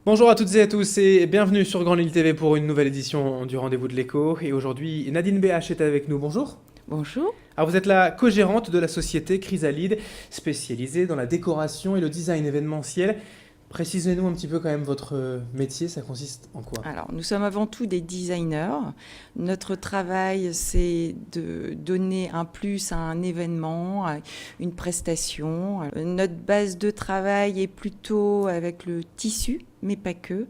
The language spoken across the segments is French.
Bonjour à toutes et à tous et bienvenue sur Grand Lille TV pour une nouvelle édition du Rendez-vous de l'écho. Et aujourd'hui, Nadine BH est avec nous. Bonjour. Bonjour. Alors vous êtes la co-gérante de la société Chrysalide, spécialisée dans la décoration et le design événementiel. Précisez-nous un petit peu quand même votre métier, ça consiste en quoi? Alors, nous sommes avant tout des designers. Notre travail, c'est de donner un plus à un événement, à une prestation. Notre base de travail est plutôt avec le tissu, mais pas que.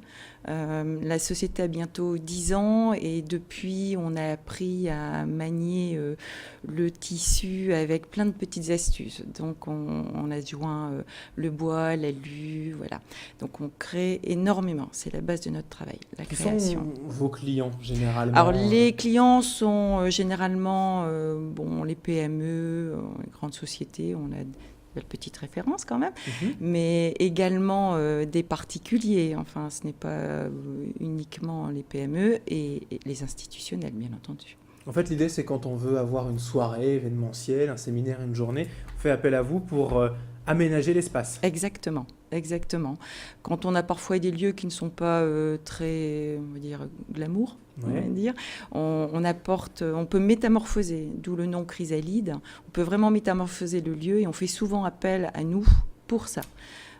La société a bientôt 10 ans et depuis, on a appris à manier le tissu avec plein de petites astuces. Donc, on a joint le bois, l'alu, voilà. Donc, on crée énormément. C'est la base de notre travail, la Qui création. sont vos clients généralement? Alors, les clients sont généralement les PME, les grandes sociétés. On a belle petite référence quand même, mais également des particuliers. Enfin, ce n'est pas uniquement les PME et les institutionnels, bien entendu. En fait, l'idée, c'est quand on veut avoir une soirée événementielle, un séminaire, une journée, on fait appel à vous pour aménager l'espace. Exactement, exactement. Quand on a parfois des lieux qui ne sont pas très, on va dire, glamour, on va dire, on peut métamorphoser, d'où le nom Chrysalide. On peut vraiment métamorphoser le lieu et on fait souvent appel à nous pour ça.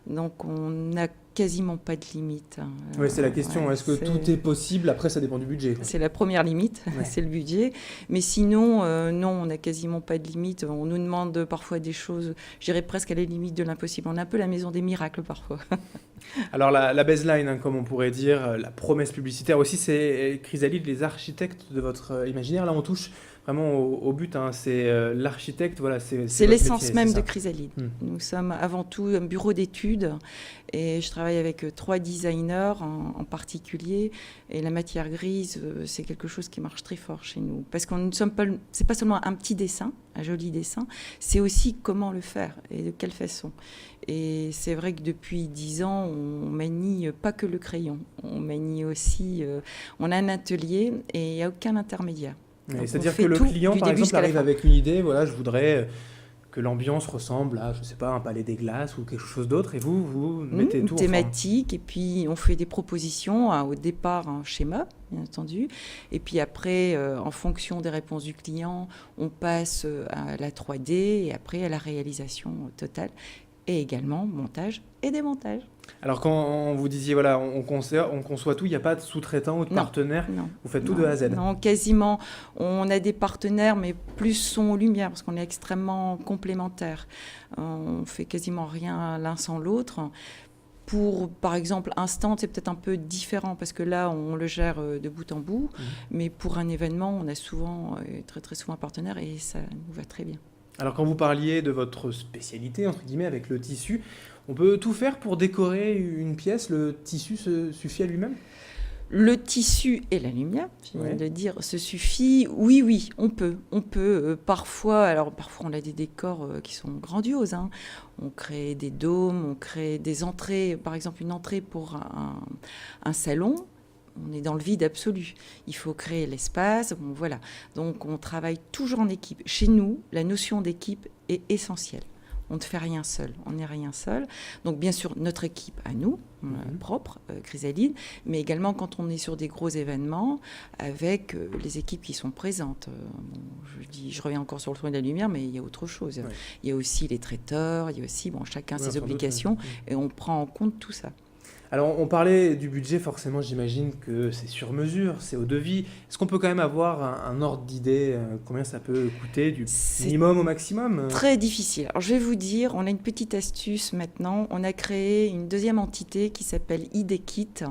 Donc on n'a quasiment pas de limite. Oui, c'est la question. Est-ce que tout est possible? Après, ça dépend du budget. C'est la première limite, c'est le budget. Mais sinon, non, on n'a quasiment pas de limite. On nous demande parfois des choses, je dirais presque à la limite de l'impossible. On est un peu la maison des miracles parfois. Alors la baseline, comme on pourrait dire, la promesse publicitaire aussi, c'est Chrysalide, les architectes de votre imaginaire. Là, on touche vraiment au but. C'est l'architecte, voilà, c'est C'est votre l'essence métier, même c'est de ça. Chrysalide. Nous sommes avant tout un bureau d'études et je travaille avec 3 designers en particulier. Et la matière grise, c'est quelque chose qui marche très fort chez nous. Parce qu'on ne sommes pas, c'est pas seulement un petit dessin, un joli dessin, c'est aussi comment le faire et de quelle façon. Et c'est vrai que depuis 10 ans, on manie pas que le crayon. On manie aussi, on a un atelier et il n'y a aucun intermédiaire. C'est-à-dire que le client, par exemple, arrive avec une idée, voilà, je voudrais que l'ambiance ressemble à, je sais pas, un palais des glaces ou quelque chose d'autre, et vous mettez tout en forme. Thématique, et puis on fait des propositions, au départ un schéma, bien entendu, et puis après, en fonction des réponses du client, on passe à la 3D et après à la réalisation totale, et également montage et démontage. Alors quand vous disiez, voilà, on conçoit tout, il n'y a pas de sous-traitant ou de partenaire, vous faites tout de A à Z? Non, quasiment. On a des partenaires, mais plus son lumière, parce qu'on est extrêmement complémentaires. On fait quasiment rien l'un sans l'autre. Pour, par exemple, un stand, c'est peut-être un peu différent, parce que là, on le gère de bout en bout. Mais pour un événement, on a souvent, très très souvent un partenaire, et ça nous va très bien. Alors quand vous parliez de votre spécialité, entre guillemets, avec le tissu, on peut tout faire pour décorer une pièce? Le tissu se suffit à lui-même? Le tissu et la lumière, je viens de le dire, se suffit. Oui, oui, on peut. Parfois on a des décors qui sont grandioses. On crée des dômes, on crée des entrées. Par exemple, une entrée pour un salon. On est dans le vide absolu. Il faut créer l'espace. Bon, voilà. Donc, on travaille toujours en équipe. Chez nous, la notion d'équipe est essentielle. On ne fait rien seul, on n'est rien seul. Donc bien sûr, notre équipe à nous, propre, Chrysalide, mais également quand on est sur des gros événements, avec les équipes qui sont présentes. Je reviens encore sur le soin de la lumière, mais il y a autre chose. Ouais. Il y a aussi les traiteurs, il y a aussi chacun ses obligations, et on prend en compte tout ça. Alors, on parlait du budget, forcément, j'imagine que c'est sur mesure, c'est au devis. Est-ce qu'on peut quand même avoir un ordre d'idée, combien ça peut coûter, du minimum au maximum? Très difficile. Alors, je vais vous dire, on a une petite astuce maintenant. On a créé une deuxième entité qui s'appelle ID-Kit.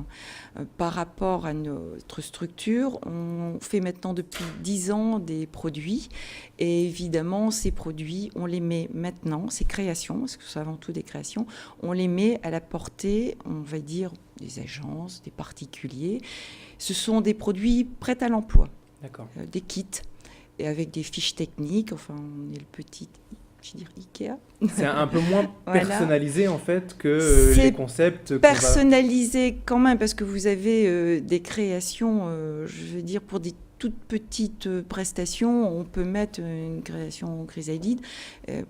Par rapport à notre structure, on fait maintenant depuis 10 ans des produits. Et évidemment, ces produits, on les met maintenant, ces créations, parce que c'est avant tout des créations, on les met à la portée, on va dire, des agences, des particuliers. Ce sont des produits prêts à l'emploi. D'accord. Des kits, et avec des fiches techniques. Enfin, on est le petit, je veux dire, Ikea. C'est un peu moins personnalisé en fait que les concepts. Personnalisé quand même, parce que vous avez des créations, je veux dire, pour des toute petite prestation, on peut mettre une création Chrysalide.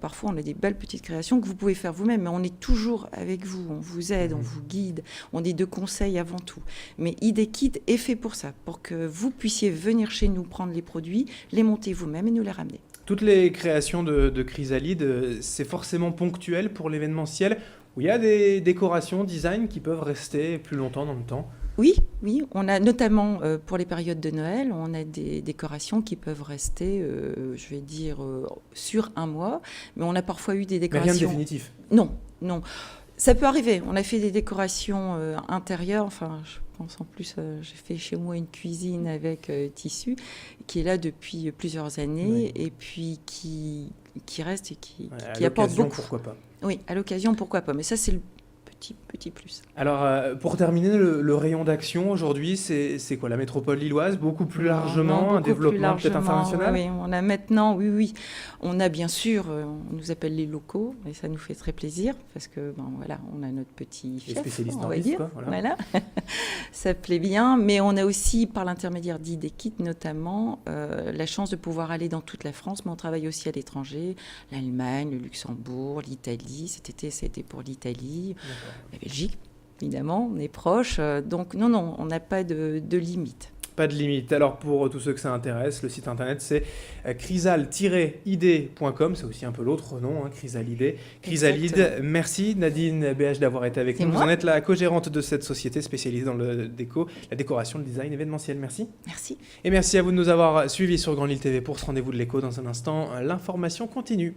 Parfois, on a des belles petites créations que vous pouvez faire vous-même, mais on est toujours avec vous, on vous aide, on vous guide, on est de conseils avant tout. Mais Idekit est fait pour ça, pour que vous puissiez venir chez nous prendre les produits, les monter vous-même et nous les ramener. Toutes les créations de Chrysalide, c'est forcément ponctuel pour l'événementiel, où il y a des décorations, design qui peuvent rester plus longtemps dans le temps. Oui, on a notamment pour les périodes de Noël, on a des décorations qui peuvent rester, je vais dire, sur un mois, mais on a parfois eu des décorations... Mais rien de définitif. Non. Ça peut arriver. On a fait des décorations intérieures. Enfin, je pense en plus, j'ai fait chez moi une cuisine avec tissu qui est là depuis plusieurs années et puis qui reste et qui apporte beaucoup. Pourquoi pas. Oui, à l'occasion, pourquoi pas. Mais ça, c'est le petit plus. Alors, pour terminer, le rayon d'action aujourd'hui, c'est quoi? La métropole lilloise, beaucoup plus largement, un développement peut-être international? Oui, on a maintenant, oui. On a bien sûr, on nous appelle les locaux, et ça nous fait très plaisir, parce que, voilà, on a notre petit chef, spécialiste on va dire. Quoi, voilà. Ça plaît bien, mais on a aussi, par l'intermédiaire d'Idekit notamment, la chance de pouvoir aller dans toute la France, mais on travaille aussi à l'étranger, l'Allemagne, le Luxembourg, l'Italie. Cet été, ça a été pour l'Italie. D'accord. La Belgique, évidemment, on est proche. Donc non, on n'a pas de limite. Pas de limite. Alors pour tous ceux que ça intéresse, le site internet c'est chrysal-idée.com, c'est aussi un peu l'autre nom, Chrysalide. Chrysalide, merci Nadine BH d'avoir été avec nous. Vous en êtes la co-gérante de cette société spécialisée dans la décoration, le design événementiel. Merci. Merci. Et merci à vous de nous avoir suivis sur Grand Lille TV pour ce rendez-vous de l'écho. Dans un instant, l'information continue.